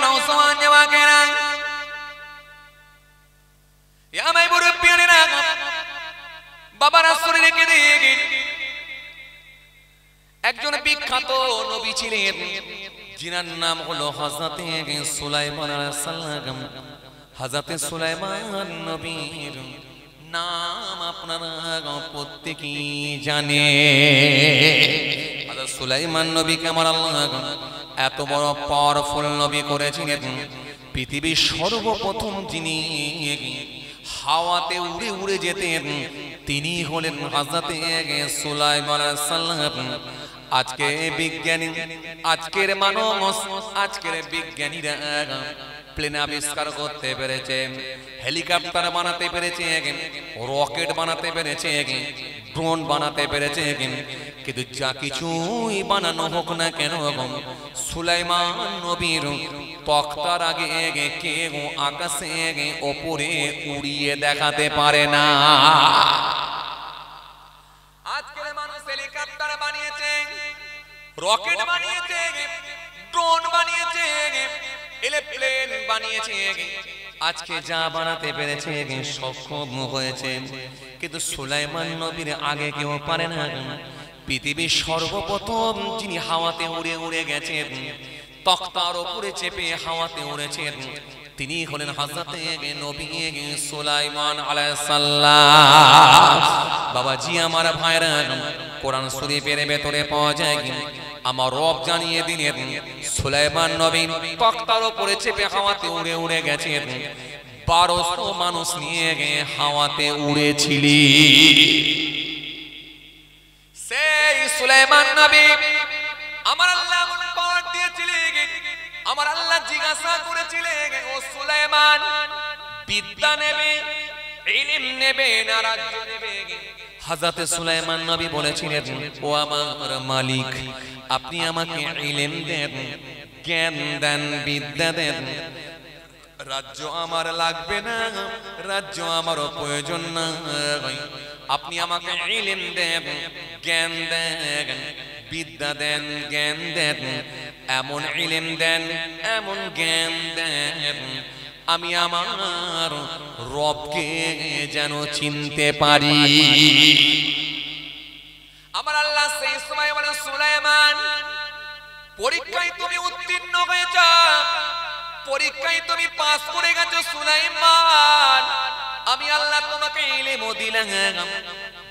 নওজওয়ান জওয়াকেরা ইয়া মাই মুরব্বিয়ানেরা বাবা রাসূল রেখে দিয়ে একজন বিখ্যাত নবী ছিলেন जिनार नाम हलो हजरत सुलाइमान अलैहिस सलाम। हजरत सुलाइमान नबीर नाम आपनारा प्रत्येकेई जाने। हजरत सुलाइमान नबी के आमार आल्लाह एत बड़ पावरफुल नबी करेछिलेन पृथिवीर सर्वप्रथम जिनि हावाते उड़े उड़े जेतेन तिनि हलेन हजरत सुलाइमान अलैहिस सलाम। आज के विज्ञानी आजकेर मानुष आजकेर विज्ञानीरा प्लेन आविष्कार करते पेरेछे, हेलिकप्टार बानाते पेरेछे, रकेट बानाते पेरेछे, ड्रोन बानाते पेरेछे, किन्तु जा किछुई बानानो होक ना केन सुलाइमान नबीर तख्तार आगे केउ आकाशे ओपरे उड़िए देखाते पारे ना। आजकेर मानुष हेलिकप्टार बानिয়েছে, रकेट बानिয়েছে, ड्रोन बानिয়েছে, एरोप्लेन बानिয়েছে, আজকে যা বানাতে পেরেছে সক্ষম হয়েছে, কিন্তু সুলাইমান নবীর আগে কেউ পারে না। পৃথিবীর সর্বপ্রথম যিনি হাওয়াতে উড়ে উড়ে গেছেন, তখতার উপরে চেপে হাওয়াতে উড়েছেন, তিনি হলেন হযরত নবী সুলাইমান আলাইহিস সালাম। বাবাজি আমার ভাইরা, কোরআন শরীফের ভেতরে পাওয়া যায় আমার রব জানিয়ে দিলেন সুলাইমান নবী তখতার উপরে চেপে হাওয়াতে উড়ে উড়ে গেছেন, 1200 মানুষ নিয়ে হাওয়াতে উড়েছিলেন। সেই সুলাইমান নবী আমার আল্লাহ মন পাওয়ার দিয়েছিলেন। আমার আল্লাহ জিজ্ঞাসা করেছিলেন, ও সুলাইমান বিদ্যা নেবে, ইলম নেবে না রাজ্য নেবে? হযরত সুলাইমান নবী বলেছিলেন, ও আমার মালিক, আপনি আমাকে ইলম দেন, জ্ঞান দেন, বিদ্যা দেন। রাজ্য আমার লাগবে না, রাজ্য আমারও প্রয়োজন নাই। আপনি আমাকে ইলম দেন, জ্ঞান দেন, বিদ্যা দেন, জ্ঞান দেন, এমন ইলম দেন, এমন জ্ঞান দেন, আমি আমার রবকে যেন চিনতে পারি। আমার আল্লাহ সেই সময় বলেন, সুলাইমান পরীক্ষায় তুমি উত্তীর্ণ হয়েছ, পরীক্ষায় তুমি পাস করে গেছো সুলাইমান, আমি আল্লাহ তোমাকে ইলমও দিলাম,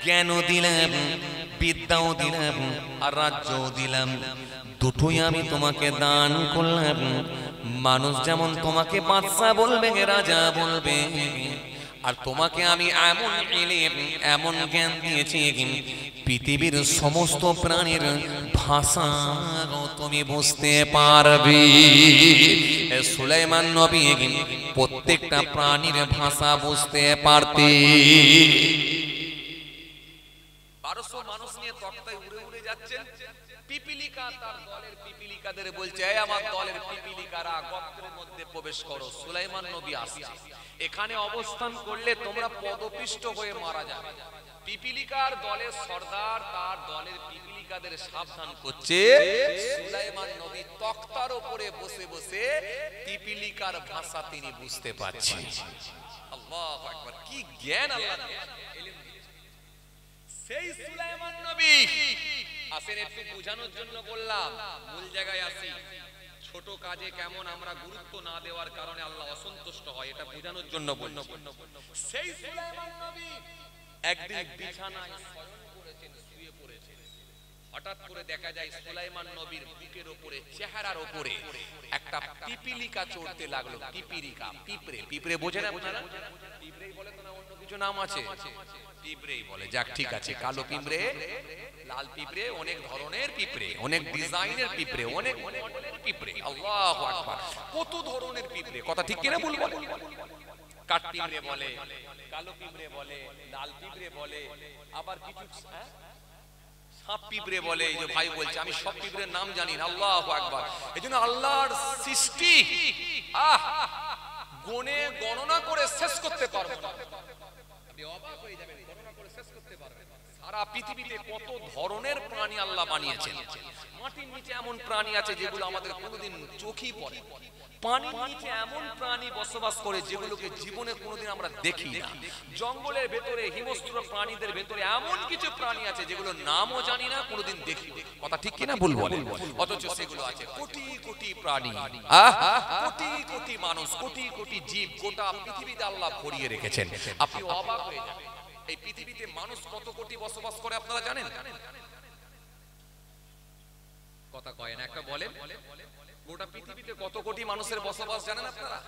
জ্ঞানও দিলাম, বিদ্যাও দিলাম, আর রাজ্যও দিলাম। দুটোই আমি তোমাকে দান করলাম। মানুষ যেমন তোমাকে বাদশা বলবে, রাজা বলবে, আর তোমাকে আমি এমন ইলম, এমন জ্ঞান দিয়েছি পৃথিবীর সমস্ত প্রাণীর ভাষা তুমি বুঝতে পারবে। সুলাইমান নবী প্রত্যেকটা প্রাণীর ভাষা বুঝতে পারতে। 1200 মানুষ নিয়ে তখতায় উড়ে উড়ে যাচ্ছেন। পিপিলিকা তার দলের পিপিলিকাদের বলছে, এই আমার দলের পিপিলিকারা গর্তের মধ্যে প্রবেশ করো, সুলাইমান নবী আসছে, এখানে অবস্থান করলে তোমরা পদপিষ্ট হয়ে মারা যাবে। পিপিলিকার দলের সর্দার তার দলের পিপিলিকাদের সাবধান করছে। সুলাইমান নবী তখতার উপরে বসে বসে পিপিলিকার ভাষা তিনি বুঝতে পারছেন। আল্লাহু আকবার, কি জ্ঞান আল্লাহ দিয়েছেন। সেই সুলাইমান নবী আসেন, একটু বোঝানোর জন্য বললাম, মূল জায়গায় আসি। ছোট কাজে কেমন আমরা গুরুত্ব না দেওয়ার কারণে আল্লাহ অসন্তুষ্ট হয়, এটা বোঝানোর জন্য বললাম। সেই সুলাইমান নবী একদিন বিছানায় শয়ন করেছেন, শুয়ে পড়েছেন। হঠাৎ করে দেখা যায় সুলাইমান নবীর বুকের উপরে, চেহারার উপরে একটা পিপিলিকা চড়তে লাগলো। পিপিলিকা, পিঁপড়ে, পিঁপড়ে বোঝেন আপনারা? পিঁপড়েই বলে তো, না অন্য কিছু নাম আছে? পিঁপড়েই বলে। যাক, ঠিক আছে। কালো পিঁপড়ে, লাল পিঁপড়ে, অনেক ধরনের পিঁপড়ে, অনেক ডিজাইনের পিঁপড়ে, অনেক মডেলের পিঁপড়ে। আল্লাহু আকবার, কত ধরনের পিঁপড়ে, কথা ঠিক কিনা বলবো? কাঠ পিঁপড়ে বলে, কালো পিঁপড়ে বলে, লাল পিঁপড়ে বলে, আবার কিছু সাপ পিঁপড়ে বলে। এই যে ভাই বলছে, আমি সব পিঁপড়ের নাম জানি না। আল্লাহু আকবার। এজন্য আল্লাহর সৃষ্টি গুণে গণনা করে শেষ করতে পারবো না। আপনি অবাক হয়ে যাবেন, গণনা করে শেষ করতে পারবেন। সারা পৃথিবীতে কত ধরনের প্রাণী আল্লাহ বানিয়েছেন। মাটির নিচে এমন প্রাণী আছে যেগুলো আমাদের কোনোদিন চোখেই পড়ে, পানির নিচে এমন প্রাণী বসবাস করে যেগুলোকে জীবনে কোনোদিন আমরা দেখি না, জঙ্গলের ভেতরে হিংস্র প্রাণীদের ভেতরে এমন কিছু প্রাণী আছে যেগুলো নামও জানি না, কোনোদিন দেখি। কথা ঠিক কিনা বলবো? অথচ সেগুলো আছে কোটি কোটি প্রাণী, কোটি কোটি মানুষ, কোটি কোটি জীব গোটা পৃথিবীতে আল্লাহ ভরিয়ে রেখেছেন। আপনি অবাক হয়ে যাবেন এই পৃথিবীতে মানুষ কত কোটি বসবাস করে আপনারা জানেন? কথা কয় না, একটা বলেন। গোটা পৃথিবীতে কত কোটি মানুষের বসবাস জানেন আপনারা?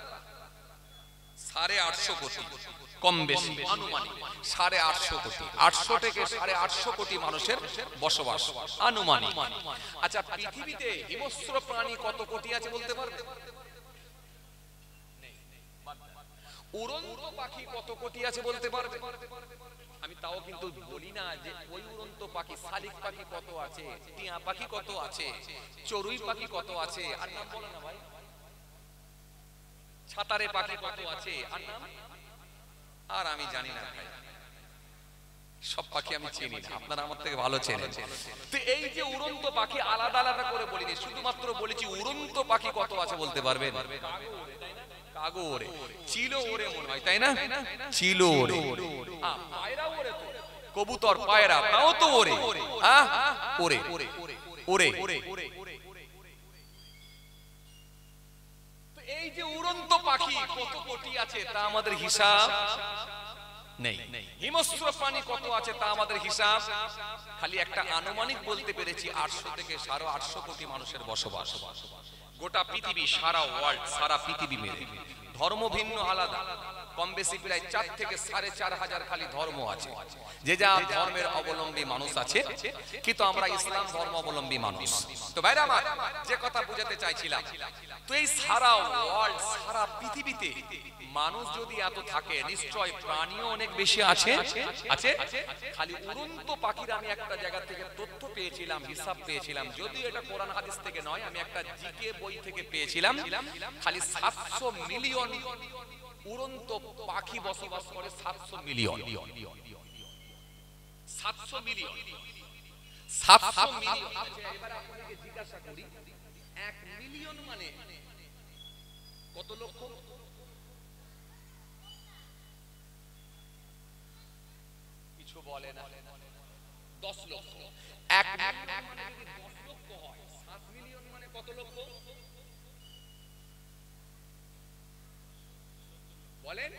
850 কোটি, কম বেশি আনুমানিক 850 কোটি। 800 থেকে 850 কোটি মানুষের বসবাস আনুমানিক। আচ্ছা, পৃথিবীতে হিংস্র প্রাণী কত কোটি আছে বলতে পারবেন? উড়ন্ত পাখি কত কোটি আছে বলতে পারবেন? আমি তাও কিন্তু বলি না যে ওই উড়ন্ত পাখি, শালিক পাখি কত আছে, টিয়া পাখি কত আছে, চড়ুই পাখি কত আছে, আর নাম বলে না ভাই, ছাতারে পাখি কত আছে, আর নাম আর আমি জানি না ভাই, সব পাখি আমি চিনি না, আপনারা আমার থেকে ভালো চেনেন। তো এই যে উড়ন্ত পাখি আলাদা আলাদা করে বলিনি, শুধুমাত্র বলেছি উড়ন্ত পাখি কত আছে বলতে পারবেন? কাগো ওরে, চিলো ওরে মনে হয়, তাই না? চিলো ওরে, পায়রা ওরে, তো কবুতর পায়রা তাও তো ওরে, ওরে ওরে ওরে। তো এই যে উড়ন্ত পাখি কত কোটি আছে তা আমাদের হিসাব নেই। হিংস্র প্রাণী কত আছে তা আমাদের হিসাব, খালি একটা আনুমানিক বলতে পেরেছি 800 থেকে 850 কোটি মানুষের বসবাস গোটা পৃথিবী, সারা ওয়ার্ল্ড, সারা পৃথিবী মেরে। ধর্ম ভিন্ন আলাদা, কম বেশি প্রায় 4 থেকে 4,500 খালি ধর্ম আছে, যে যা ধর্মের অবলম্বী মানুষ আছে, কিন্তু আমরা ইসলাম ধর্ম অবলম্বী মানুষ। তো ভাইরা আমার, যে কথা বুঝাতে চাইছিলাম, তো এই সারা ওয়ার্ল্ড, সারা পৃথিবীতে মানুষ যদি এত থাকে, নিশ্চয় প্রাণীও অনেক বেশি আছে। আছে খালি উড়ন্ত পাখির আমি একটা জায়গা থেকে তথ্য পেয়েছিলাম, হিসাব পেয়েছিলাম, যদিও এটা কোরআন হাদিস থেকে নয়, আমি একটা জিকে বই থেকে পেয়েছিলাম। খালি 700 মিলিয়ন উড়ন্ত পাখি বসবাস করে, 700 মিলিয়ন, 700 মিলিয়ন, 700 মিলিয়ন। এবার আপনাকে জিজ্ঞাসা করি, 1 মিলিয়ন মানে কত লক্ষ? কিছু বলে না, 10 লক্ষ। 1 মিলিয়ন মানে যদি 10 লক্ষ হয়, 7 মিলিয়ন মানে কত লক্ষ বলেন?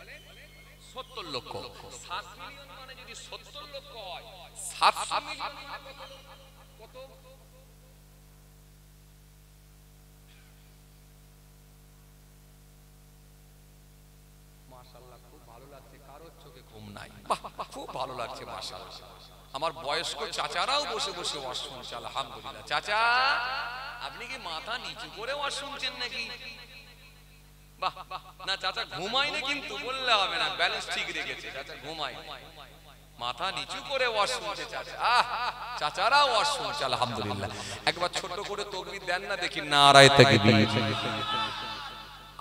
70 লক্ষ। 7 মিলিয়ন মানে যদি 70 লক্ষ হয়, 700 মিলিয়ন কত? মাশাআল্লাহ, খুব ভালো লাগছে, কারোর চোখে ঘুম নাই, বাহ, খুব ভালো লাগছে মাশাআল্লাহ। আমার বয়স্ক চাচারাও বসে বসে ওয়াজ শুনছে, আলহামদুলিল্লাহ। চাচা, আপনি কি মাথা নিচু করে ওয়াজ শুনছেন নাকি? বাহ, না চাচা ঘুমায় না, কিন্তু বললে হবে না, ব্যালেন্স ঠিক রেখেছে, চাচা ঘুমায়, মাথা নিচু করে ওয়াজ শুনছে চাচা। চাচারাও ওয়াজ শুনছে, আলহামদুলিল্লাহ। একবার ছোট করে তাকবীর দেন না দেখি, নারায়ে তাকবীর।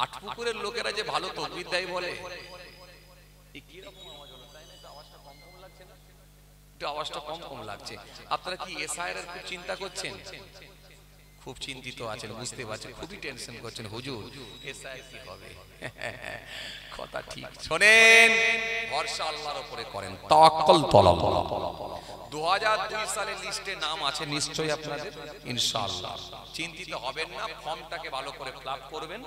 আটপুকুরের লোকেরা যে ভালো তাকবীর দেয় বলে, এই কি রকম আওয়াজ হলো, তাই না? একটু আওয়াজটা কম কম লাগছে না? একটু আওয়াজটা কম কম লাগছে। আপনারা কি এসআইআর এর খুব চিন্তা করছেন? খুব চিন্তিত আছেন, বুঝতে পারছেন, খুবই টেনশন করছেন, হুজুর এসআইআর কি হবে? কথা ঠিক, শোনেন, ভরসা আল্লাহর উপরে করেন, তাওয়াক্কুল তাআলা। 2002 সালের লিস্টে নাম আছে নিশ্চয়ই আপনাদের, ইনশাআল্লাহ। চিন্তিত হবেন না, ফর্মটাকে ভালো করে ফিল আপ করবেন,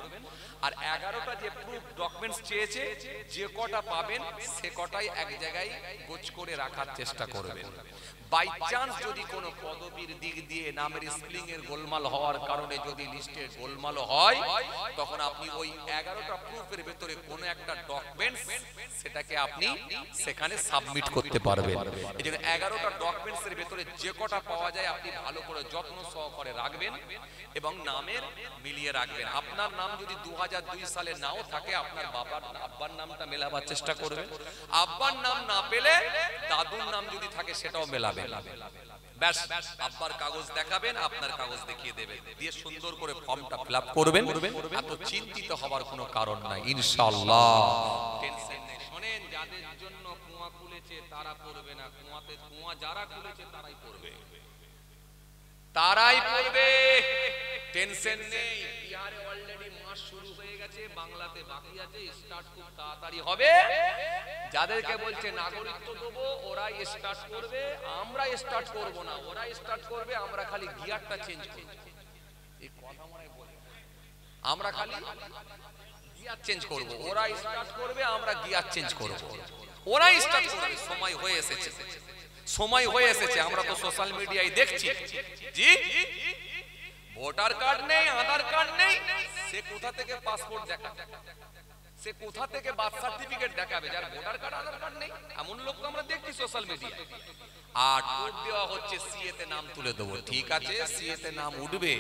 আর 11টা যে প্রুফ ডকুমেন্টস চেয়েছে, যে কটা পাবেন সে কটাই এক জায়গায় গোছ করে রাখার চেষ্টা করবেন। বাই চান্স যদি কোনো পদবীর দিক দিয়ে নামের স্পেলিং এর গোলমাল হওয়ার কারণে যদি লিস্টে গোলমাল হয়, তখন আপনি ওই 11টা প্রুফের ভেতরে কোনো একটা ডকুমেন্টস সেটাকে আপনি সেখানে সাবমিট করতে পারবেন। এজন্য 11টা ডকুমেন্টস এর ভেতরে যে কটা পাওয়া যায় আপনি ভালো করে যত্ন সহকারে রাখবেন এবং নামের মিলিয়ে রাখবেন। আপনার নাম যদি 2002 সালে নাও থাকে, আপনার আব্বার নামটা মেলাবার চেষ্টা করবেন। আব্বার নাম না পেলে দাদুর নাম যদি থাকে সেটাও মেলাবেন। ব্যাস, আব্বার কাগজ দেখাবেন, আপনার কাগজ দেখিয়ে দেবেন, দিয়ে সুন্দর করে ফর্মটা ফিল আপ করবেন। এত চিন্তিত হবার কোনো কারণ নাই, ইনশাআল্লাহ। টেনশন নেই। শোনেন, যাদের জন্য কুয়া খুলেছে খুলেছে তারা পড়বে না, কুয়া যারা খুলেছে তারাই পড়বে, তারাই পড়বে, টেনশন নেই। বিহারে অলরেডি মাস শুরু হয়ে গেছে, বাংলাতে বাকি আছে, স্টার্ট খুব তাড়াতাড়ি হবে। যাদেরকে বলছে নাগরিকত্ব দেবো ওরাই স্টার্ট করবে, আমরা স্টার্ট করব না, ওরাই স্টার্ট করবে, আমরা খালি গিয়ারটা চেঞ্জ করব। এই কথা মনে বলে আমরা খালি গিয়ার চেঞ্জ করব, ওরা স্টার্ট করবে, আমরা গিয়ার চেঞ্জ করব, ওরাই স্টার্ট করবে। সময় হয়ে এসেছে, সময় হয়ে এসেছে। আমরা তো সোশ্যাল মিডিয়ায় দেখছি, জি ভোটার কার্ড নেই, আধার কার্ড নেই, সে কোথা থেকে পাসপোর্ট দেখাবে, সে কোথা থেকে বার্থ সার্টিফিকেট দেখাবে, যার ভোটার কার্ড আধার কার্ড নেই, এমন লোক আমরা দেখছি সোশ্যাল মিডিয়ায়। আর ভোট দেওয়া হচ্ছে সিএ তে নাম তুলে দেবো, ঠিক আছে সিএ তে নাম উঠবে।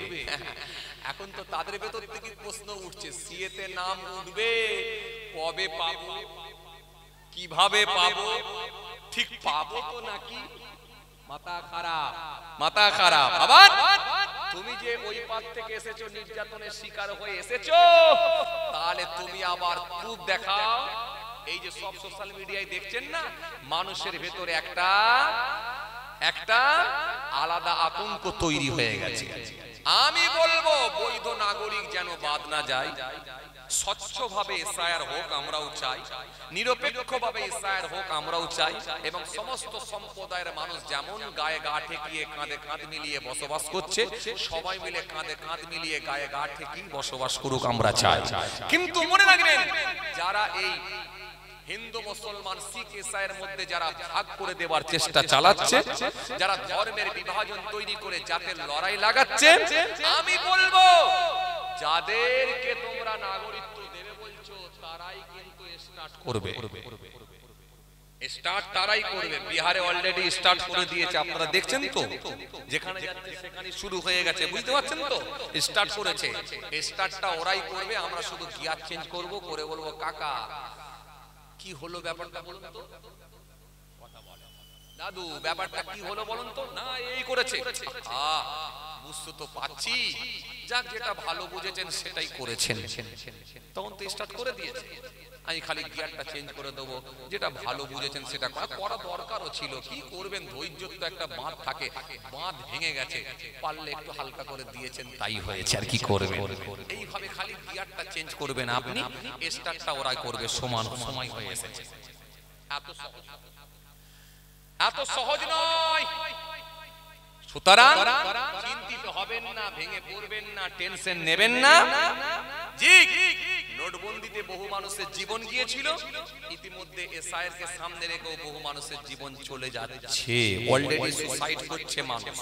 এখন তো তাদের ভেতর থেকে প্রশ্ন উঠছে, সিএ তে নাম উঠবে, কবে পাবো, কিভাবে পাবো, ঠিক পাবো তো নাকি? মাথা খারাপ, মাথা খারাপ। আবার তুমি যে ওই পাশ থেকে এসেছো, নির্যাতনের শিকার হয়ে এসেছো, তাহলে তুমি আবার প্রুফ দেখাও। এই যে সব সোশ্যাল মিডিয়ায় দেখছেন না, মানুষের ভেতরে একটা আলাদা আতঙ্ক তৈরি হয়ে গেছে। আমি বলবো বৈধ নাগরিক যেন বাদ না যায়, স্বচ্ছভাবে এসআইআর হোক আমরাও চাই, নিরপেক্ষভাবে এসআইআর হোক আমরাও চাই, এবং সমস্ত সম্প্রদায়ের মানুষ যেমন গায়ে গা ঠেকিয়ে কাঁধে কাঁধ মিলিয়ে বসবাস করছে, সবাই মিলে কাঁধে কাঁধ মিলিয়ে গায়ে গা ঠেকিয়ে বসবাস করুক আমরা চাই। কিন্তু মনে রাখবেন, যারা এই হিন্দু মুসলমান শিখ ইসাইয়ের মধ্যে যারা ভাগ করে দেওয়ার চেষ্টা চালাচ্ছে, যারা ধর্মের বিভাজন তৈরি করে জাতের লড়াই লাগাচ্ছে, আমি বলবো যাদেরকে তোমরা নাগরিকত্ব দেবে বলছো তারাই কিন্তু স্টার্ট করবে, স্টার্ট তারাই করবে। বিহারে অলরেডি স্টার্ট করে দিয়েছে, আপনারা দেখছেন তো, যেখানে যাচ্ছে সেখানে শুরু হয়ে গেছে, বুঝতে পারছেন তো, স্টার্ট করেছে, স্টার্টটা ওরাই করবে, আমরা শুধু গিয়ার চেঞ্জ করব, করে বলবো কাকা কি হলো ব্যাপারটা বলুন তো, দাদু ব্যাপারটা কি হলো বলুন তো, না এই করেছে, বুঝতে তো পাচ্ছি, যাক যেটা ভালো বুঝেছেন সেটাই করেছেন, তখন তো স্টার্ট করে দিয়েছে, আমি খালি গিয়ারটা চেঞ্জ করে দেবো, যেটা ভালো বুঝেছেন সেটা করা দরকারও ছিল। কি করবেন, ধৈর্যের তো একটা বাঁধ থাকে, বাঁধ ভেঙে গেছে, পারলে একটু হালকা করে দিয়েছেন, তাই হয়েছে, আর কি করবেন। এইভাবে খালি গিয়ারটা চেঞ্জ করবেন আপনি, স্টার্টটা ওরাই করবে, সমান সময় হয়ে এসেছে। এত সহজ নয়, সুতরাং চিন্তিত হবেন না, ভেঙে পড়বেন না, টেনশন নেবেন না। জি নোটবন্দিতে বহু মানুষের জীবন গিয়েছিল, ইতিমধ্যে এসআইআর কে সামনে রেখেও বহু মানুষের জীবন চলে যাচ্ছে, অলরেডি সুসাইড করছে মানুষ,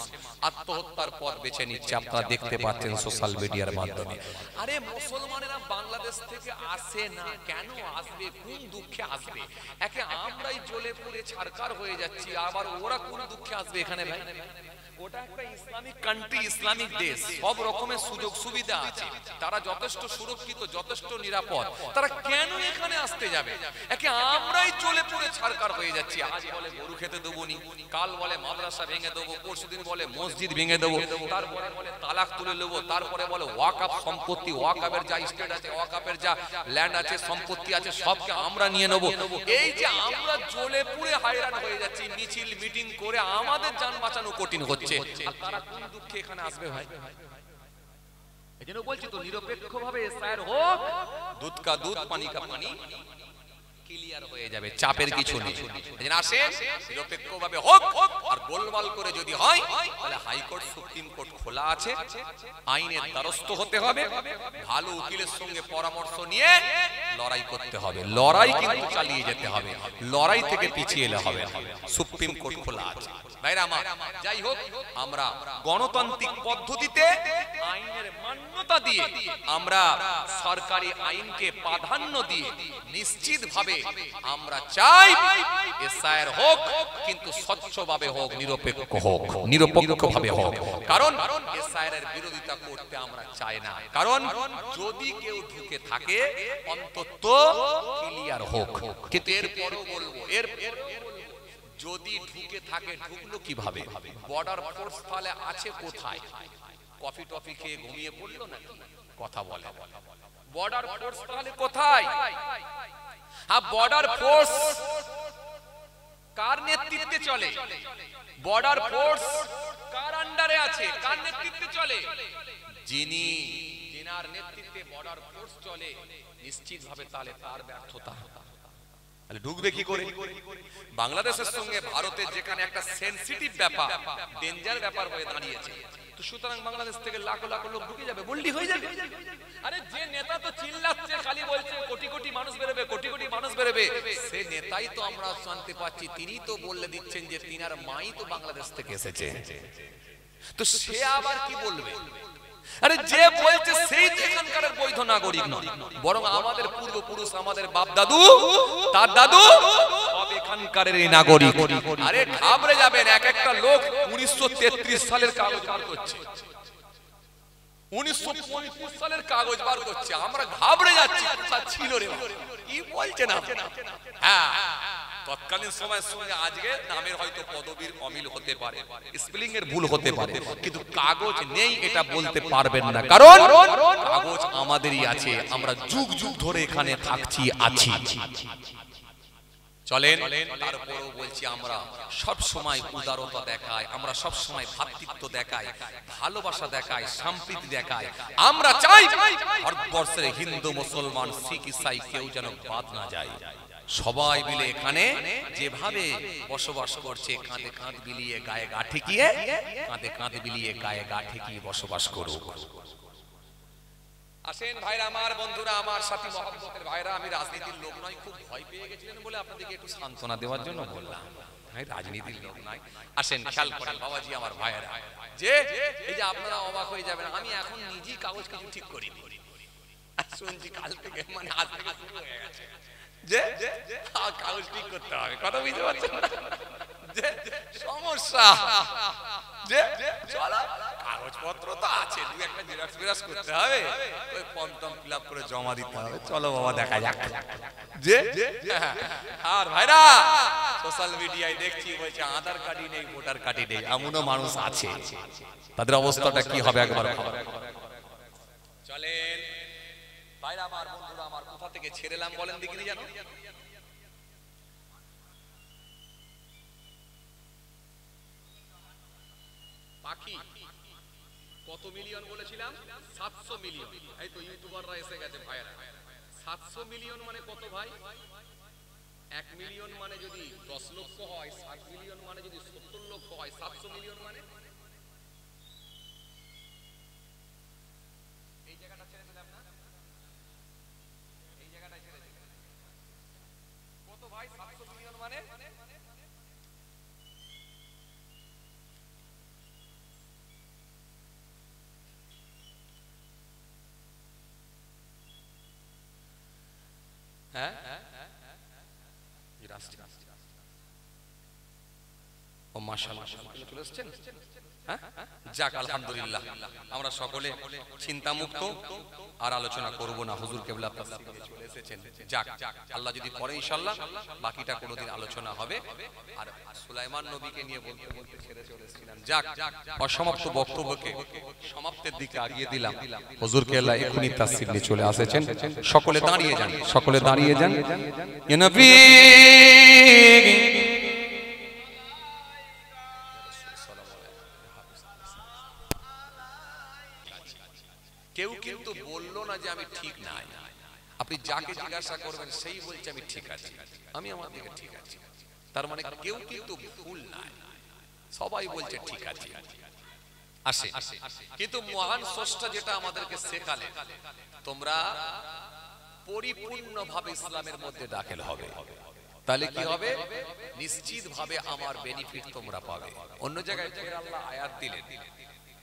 আত্মহত্যার পথ বেছে নিচ্ছে, আপনারা দেখতে পাচ্ছেন সোশ্যাল মিডিয়ার মাধ্যমে। আরে মুসলমানেরা বাংলাদেশ থেকে আসে না, কেন আসবে, কোন দুঃখে আসবে? একে আমরাই জ্বলে পুড়ে ছারখার হয়ে যাচ্ছি, আবার ওরা কোন দুঃখে আসবে এখানে ভাই? ওটা একটা ইসলামিক কান্ট্রি, ইসলামিক দেশ, সব রকমের সুযোগ সুবিধা আছে, তারা যথেষ্ট সুরক্ষিত, যথেষ্ট নিরাপদ, তারা কেন এখানে আসতে যাবে? একে আমরাই চলে পড়ে ছারখার হয়ে যাচ্ছি। আজ বলে গরু খেতে দেবো নি, কাল বলে মাদ্রাসা ভেঙে দেবো, পরশুদিন বলে মসজিদ ভেঙে দেবো, তারপরে বলে তালাক তুলে নেবো, তারপরে বলে ওয়াকআপ সম্পত্তি, ওয়াকআপের যা স্টেট আছে, ওয়াকআপের যা ল্যান্ড আছে, সম্পত্তি আছে, সবকে আমরা নিয়ে নেবো। এই যে আমরা জ্বলে পুড়ে হায়রান হয়ে যাচ্ছি, মিছিল মিটিং করে আমাদের জান বাঁচানো কঠিন হচ্ছে, তারা কোন দুঃখে এখানে আসবে ভাই? এজন্য বলছি তো, নিরপেক্ষভাবে এসআইআর হোক, দুধ কা দুধ পানি কা পানি, ক্লিয়ার হয়ে যাবে, চাপের কিছু নেই। এজন্য আসেন নিরপেক্ষভাবে হোক, আর গোলমাল করে যদি হয় তাহলে হাইকোর্ট সুপ্রিম কোর্ট খোলা আছে, আইনের দ্বারস্থ হতে হবে, ভালো উকিলের সঙ্গে পরামর্শ নিয়ে লড়াই করতে হবে, লড়াই কিন্তু চালিয়ে যেতে হবে, লড়াই থেকে পিছিয়ে এলে হবে না, সুপ্রিম কোর্ট খোলা আছে। ভাইরা আমার, যাই হোক, আমরা গণতান্ত্রিক পদ্ধতিতে আইনের মান্যতা দিয়ে, আমরা সরকারি আইনকে প্রাধান্য দিয়ে নিশ্চিতভাবে আমরা চাই এসআইআর হোক, কিন্তু স্বচ্ছভাবে হোক, নিরপেক্ষ হোক, নিরপেক্ষভাবে হোক। কারণ এসআইআর এর বিরোধিতা করতে আমরা চাই না, কারণ যদি কেউ ঢুকে থাকে অন্তত ক্লিয়ার হোক। কিন্তু এরপরও বলবো, যদি ঢুকে থাকে, ঢুকলো কিভাবে? বর্ডার ফোর্স তাহলে আছে কোথায়? কফি টফি খেয়ে ঘুমিয়ে পড়লো নাকি? কথা বলে, বর্ডার ফোর্স তাহলে কোথায়? বর্ডার ফোর্স কার নেতৃত্বে চলে? বর্ডার ফোর্স কার আন্ডারে আছে? কার নেতৃত্বে চলে? যিনার নেতৃত্বে বর্ডার ফোর্স চলে, নিশ্চিতভাবে তাহলে তার ব্যর্থতা। তাহলে ঢুকবে কি করে? বাংলাদেশের সঙ্গে ভারতের যেখানে একটা সেনসিটিভ ব্যাপার, ডেঞ্জার ব্যাপার হয়ে দাঁড়িয়েছে, তো সুতরাং বাংলাদেশ থেকে লাখ লাখ লোক ঢুকে যাবে, বললি হয়ে যাবে। আরে যে নেতা তো চিল্লাচ্ছে, খালি বলছে কোটি কোটি মানুষ বেরোবে, কোটি কোটি মানুষ বেরোবে, সে নেতাই তো আমরা শান্তি পাচ্ছি। তিনি তো বলে দিচ্ছেন যে তিনার মাই তো বাংলাদেশ থেকে এসেছে, তো সে আবার কি বলবে? আরে যে বলছে সেই এখানকার বৈধ নাগরিক নয়, বরং আমাদের পূর্বপুরুষ, আমাদের বাপ দাদু, তার দাদু সব এখানকার নাগরিক। আরে ঘাবড়ে যাবেন, এক একটা লোক 1933 সালের কাগজ বার করছে, 1935 সালের কাগজ বার করছে, আমরা ঘাবড়ে যাচ্ছি, ছিল রে কি বলছেন আপনি? হ্যাঁ, তৎকালীন সময়ের সঙ্গে আজকে নামের হয়তো পদবীর অমিল হতে পারে, স্পেলিং এর ভুল হতে পারে, কিন্তু কাগজ নেই এটা বলতে পারবেন না, কারণ কাগজ আমাদেরই আছে, আমরা যুগ যুগ ধরে এখানে থাকছি, আছি। চলেন, তারপরেও বলছি আমরা সব সময় উদারতা দেখাই, আমরা সব সময় ভ্রাতৃত্ব দেখাই, ভালোবাসা দেখাই, সম্প্রীতি দেখাই। আমরা চাই ভারতবর্ষের হিন্দু, মুসলমান, শিখ, ইসাই কেউ যেন বাদ না যায়। সবাই মিলে এখানে যেভাবে বসবাস করছে, কাঁধে কাঁধ মিলিয়ে, গায়ে গা ঠেকিয়ে, কাঁধে কাঁধ মিলিয়ে, গায়ে গা ঠেকিয়ে বসবাস করুক। আসেন ভাইরা আমার, বন্ধুরা আমার, সাথী মহব্বতের ভাইরা, আমি রাজনীতির লোক নয়, খুব ভয় পেয়ে গেছিলেন বলে আপনাদেরকে একটু সান্ত্বনা দেওয়ার জন্য বললাম, আমি রাজনীতির লোক নয়। আসেন খেয়াল করেন বাবাজি আমার ভাইরা, যে এই যে আপনারা অবাক হয়ে যাবেন, আমি এখন নিজেই কাগজ কিছু ঠিক করি, শুনছি কাল থেকে, মানে আজ থেকে শুরু হয়ে গেছে যে কাগজ ঠিক করতে হবে, কথা বুঝতে পারছেন? যে সমস্যা, যে চলো কাগজপত্র তো আছে, দু একটা জেরক্স ফেরক্স করতে হবে, ওই ফর্ম টর্ম ফিল আপ করে জমা দিতে হবে, চলো বাবা দেখা যাক। যে আর ভাইরা সোশ্যাল মিডিয়ায় দেখছি বলছে আধার কার্ডই নেই, ভোটার কার্ডই নেই, এমনও মানুষ আছে, তাদের অবস্থাটা কি হবে একবার চলেন ভাইরা আমার, বন্ধুরা আমার, কোথা থেকে ছেড়েলাম বলেন দেখিনি? জানো পাখি কত মিলিয়ন বলেছিলাম? 700 মিলিয়ন। এই তো ইউটিউবাররা এসে গেছে ভাইরা, 700 মিলিয়ন মানে কত ভাই? 1 মিলিয়ন মানে যদি 10 লক্ষ হয়, 60 মিলিয়ন মানে যদি 70 লক্ষ হয়, 700 মিলিয়ন মানে এই জায়গাটা ছেড়ে দিলাম না, এই জায়গাটা ছেড়ে দিলাম, কত ভাই 700 মিলিয়ন মানে? হ্যাঁ, ও মাশাআল্লাহ চলে এসেছেন। যাক আলহামদুলিল্লাহ, আমরা সকলে চিন্তা মুক্ত, আর আলোচনা করব না, হুজুর কেবলা চলে এসেছেন। যাক, আল্লাহ যদি করে ইনশাআল্লাহ বাকিটা কোনোদিন আলোচনা হবে। আর সুলাইমান নবীকে নিয়ে বলতে বলতে ছেড়ে চলে এসেছিলাম। যাক, অসমাপ্ত বক্তব্যকে সমাপ্তের দিকে আগিয়ে দিলাম। হুজুর কেবলা এখনই তাসসির নিয়ে চলে আসেছেন। সকলে দাঁড়িয়ে যান, সকলে দাঁড়িয়ে যান। ইয়া নবী কেউ কিন্তু বললো না যে আমি ঠিক নাই। আপনি যাকে জিজ্ঞাসা করবেন সেই বলছে আমি ঠিক আছি, আমি আমার দিকে ঠিক আছি, তার মানে কেউ কিন্তু ভুল নাই, সবাই বলছে ঠিক আছে। আসে কিন্তু মহান স্রষ্টা যেটা আমাদেরকে শেখালে, তোমরা পরিপূর্ণভাবে ইসলামের মধ্যে দাখিল হবে, তাহলে কি হবে? নিশ্চিত ভাবে আমার বেনিফিট তোমরা পাবে। অন্য জায়গায় আল্লাহ আয়াত দিলেন,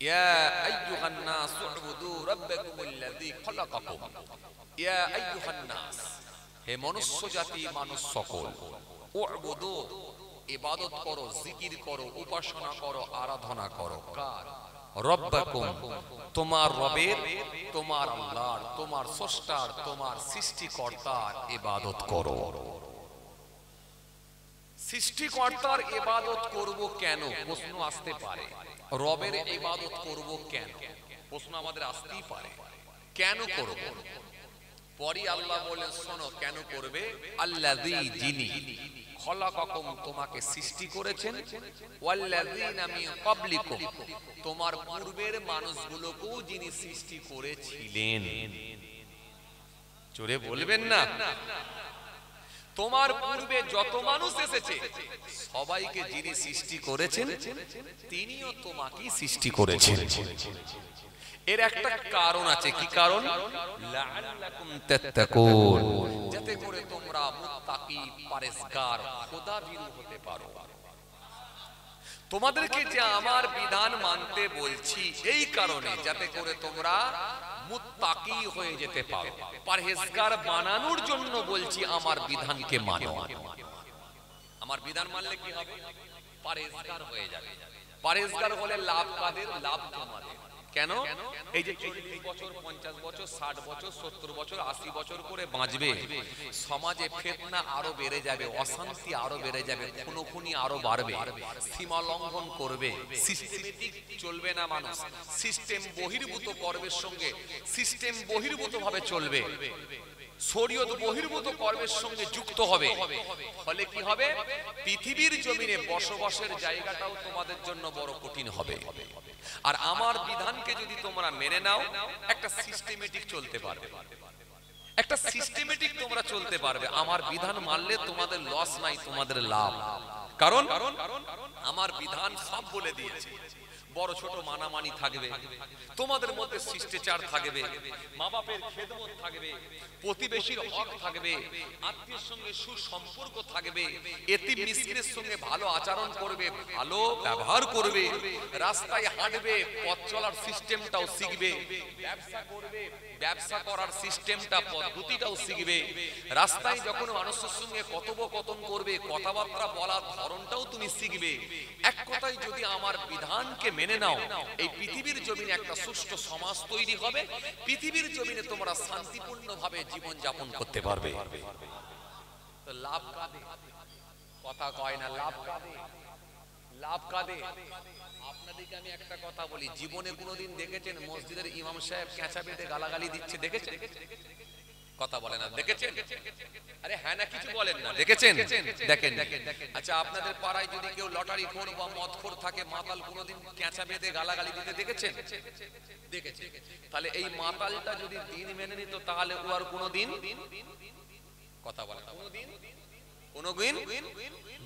ইয়া আইয়ুহান নাস উবুদু রাব্বাকুমুল্লাযী খলাকাকুম, ইয়া আইয়ুহান নাস, হে মনুষ্য জাতি, মানুষ সকল, উবুদু, ইবাদত করো, জিকির করো, উপাসনা করো, আরাধনা করো, কার? রব্বাকুম, তোমার রবের, তোমার আল্লাহর, তোমার স্রষ্টার, তোমার সৃষ্টিকর্তার ইবাদত করো। সৃষ্টিকর্তার ইবাদত করব কেন? প্রশ্ন আসতে পারে। রবের ইবাদত করব কেন? প্রশ্ন আমাদের আসতেই পারে। কেন করব? পরে আল্লাহ বলেন, শোনো কেন করবে। আল্লাযী, যিনি, খলাকাকুম তোমাকে সৃষ্টি করেছেন, ওয়াল্লাযীনা মিন ক্বাবলিকুম তোমার পূর্বের মানুষগুলোকেও যিনি সৃষ্টি করেছিলেন। জোরে বলবেন না? তোমার পূর্বে যত মানুষ এসেছে সবাইকে যিনি সৃষ্টি করেছেন তিনিও তোমাকেই সৃষ্টি করেছেন। এর একটা কারণ আছে, কি কারণ? লাআল্লাকুম তাত্তাকুন, যাতে করে তোমরা মুত্তাকি পরহেজগার খোদাভীরু হতে পারো। তোমাদেরকে যে আমার বিধান মানতে বলছি এই কারণে, যাতে করে তোমরা মুত্তাকি হয়ে যেতে পারো। পরহেজগার বানানোর জন্য বলছি আমার বিধানকে মানো। আমার বিধান মানলে কি হবে? পরহেজগার হয়ে যাবে। পরহেজগার হলে লাভ কাদের? লাভ তোমাদের। কেন? এই যে 40 বছর 50 বছর 60 বছর 70 বছর 80 বছর করে বাঁচবে, সমাজে ফিতনা আরো বেড়ে যাবে, অশান্তি আরো বেড়ে যাবে, খুনোখুনি আরো বাড়বে, সীমা লঙ্ঘন করবে, সিস্টেমেটিক চলবে না মানুষ, সিস্টেম বহির্ভূত কর্মের সঙ্গে সিস্টেম বহির্ভূত ভাবে চলবে, শরীয়ত বহির্ভূত কর্মের সঙ্গে যুক্ত হবে। ফলে কি হবে? পৃথিবীর জমিনে বসবাসের জায়গাটাও তোমাদের জন্য বড় কঠিন হবে। আর আমার বিধানকে যদি তোমরা মেনে নাও, একটা সিস্টেমেটিক চলতে পারবে, একটা সিস্টেমেটিক তোমরা চলতে পারবে। আমার বিধান মানলে তোমাদের লস নাই, তোমাদের লাভ। কারণ আমার বিধান সব বলে দিয়েছে। বড় ছোট মানামানি থাকবে, তোমাদের মধ্যে শিষ্টাচার থাকবে, মা বাপের খেদমত থাকবে, প্রতিবেশীর হক থাকবে, আত্মীয়ের সঙ্গে সুসম্পর্ক থাকবে, এতিম মিসকিনের সঙ্গে ভালো আচরণ করবে, ভালো ব্যবহার করবে, রাস্তায় হাঁটবে, পথ চলার সিস্টেমটাও শিখবে, ব্যবসা করবে, ব্যবসা করার সিস্টেমটা পদ্ধতিটাও শিখবে, রাস্তায় যখন মানুষের সঙ্গে কথোপকথন করবে, কথাবার্তা বলার ধরনটাও তুমি শিখবে। এক কথায় যদি আমার বিধানকে মেনে নাও, এই পৃথিবীর জমিনে একটা সুষ্ঠু সমাজ তৈরি হবে, পৃথিবীর জমিনে তোমরা শান্তিপূর্ণভাবে জীবন যাপন করতে পারবে। তো লাভ কাদের? কথা কয় না, লাভ কাদের? লাভ কাদের? আপনাদেরকে আমি একটা কথা বলি, জীবনে কোনোদিন দেখেছেন মসজিদের ইমাম সাহেব ক্যাঁচা বেঁধে গালাগালি দিচ্ছে? দেখেছেন? কথা বলে না, দেখেছেন? আরে হ্যাঁ না কিছু বলেন না, দেখেছেন? দেখেন। আচ্ছা, আপনাদের পাড়ায় যদি কেউ লটারি খোর বা মদখোর থাকে, মাতাল, কোনোদিন ক্যাঁচা বেঁধে গালাগালি দিতে দেখেছেন? দেখেছেন। তাহলে এই মাতালটা যদি দিন মেনে নিত, তাহলে ও আর কোনোদিন কথা বলে না, কোনোদিন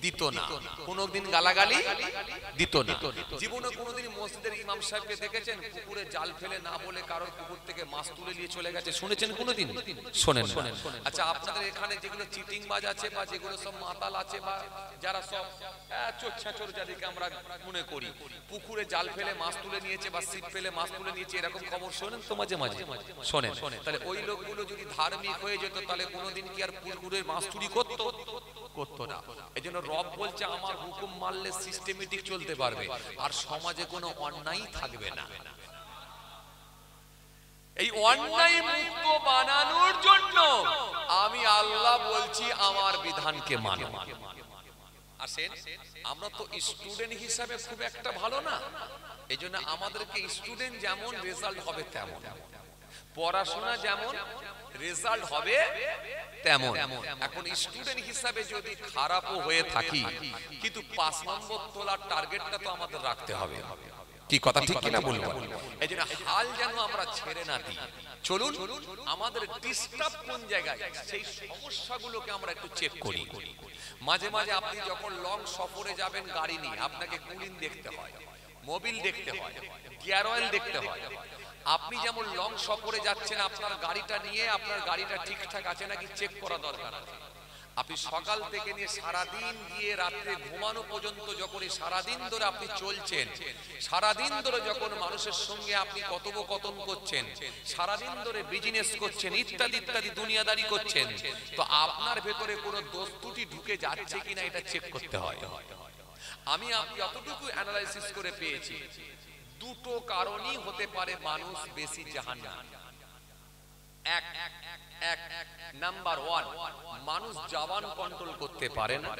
দিত না, কোনোদিন গালাগালি দিত না। জীবনে কোনোদিন মসজিদের ইমাম সাহেবকে দেখেছেন পুকুরে জাল ফেলে না বলে কারোর পুকুর থেকে মাছ তুলে নিয়ে চলে গেছে? শুনেছেন কোনোদিন? শোনেন। আচ্ছা, আপনাদের এখানে যেগুলো চিটিং বাজ আছে বা যেগুলো সব মাতাল আছে বা যারা সব চোর যাদেরকে আমরা মনে করি, পুকুরে জাল ফেলে মাছ তুলে নিয়েছে বা ছিপ ফেলে মাছ তুলে নিয়েছে, এরকম খবর শোনেন তো মাঝে মাঝে? শোনেন। তাহলে ওই লোকগুলো যদি ধার্মিক হয়ে যেত, তাহলে কোনোদিন কি আর পুকুরে মাছ চুরি করতো? করতো না। এই জন্য রব বলছে আমার হুকুম মানলে সিস্টেমেটিক চলতে পারবে, আর সমাজে কোনো অন্যায় থাকবে না। এই অন্যায় মুক্ত বানানোর জন্য আমি আল্লাহ বলছি আমার বিধানকে মানো। আসেন, আমরা তো স্টুডেন্ট হিসাবে খুব একটা ভালো না, এই জন্য আমাদেরকে স্টুডেন্ট যেমন রেজাল্ট হবে তেমন, পড়াশোনা যেমন রেজাল্ট হবে তেমন। এখন স্টুডেন্ট হিসাবে যদি খারাপও হয়ে থাকি, কিন্তু 5 নম্বর তোলার টার্গেটটা তো আমাদের রাখতে হবে। কি কথা ঠিক কিনা বলবো? এই জন্য হাল যেন আমরা ছেড়ে না দিই। চলুন, আমাদের ডিস্টার্ব কোন জায়গায়, সেই সমস্যাগুলোকে আমরা একটু চেক করি। মাঝে মাঝে আপনি যখন লং সফরে যাবেন গাড়ি নিয়ে, আপনাকে কুলিং দেখতে হয়, মোবিল দেখতে হয়, গিয়ার অয়েল দেখতে হয়। আপনি যেমন লং সফরে যাচ্ছেন, আপনার গাড়িটা নিয়ে আপনার গাড়িটা ঠিকঠাক আছে নাকি চেক করা দরকার আছে। আপনি সকাল থেকে নিয়ে সারাদিন গিয়ে রাত্রে ঘুমানো পর্যন্ত যখন সারাদিন ধরে আপনি চলছেন, সারাদিন ধরে যখন মানুষের সঙ্গে আপনি কথোপকথন করছেন, সারাদিন ধরে বিজনেস করছেন, ইত্যাদি ইত্যাদি দুনিয়াদারি করছেন, তো আপনার ভেতরে কোনো দোষ ত্রুটি ঢুকে যাচ্ছে কিনা এটা চেক করতে হয়। আমি যতটুকু অ্যানালাইসিস করে পেয়েছি, দুটো কারণই হতে পারে মানুষ বেশি জাহান্নাম। এক নাম্বার 1, মানুষ জবান কন্ট্রোল করতে পারে না।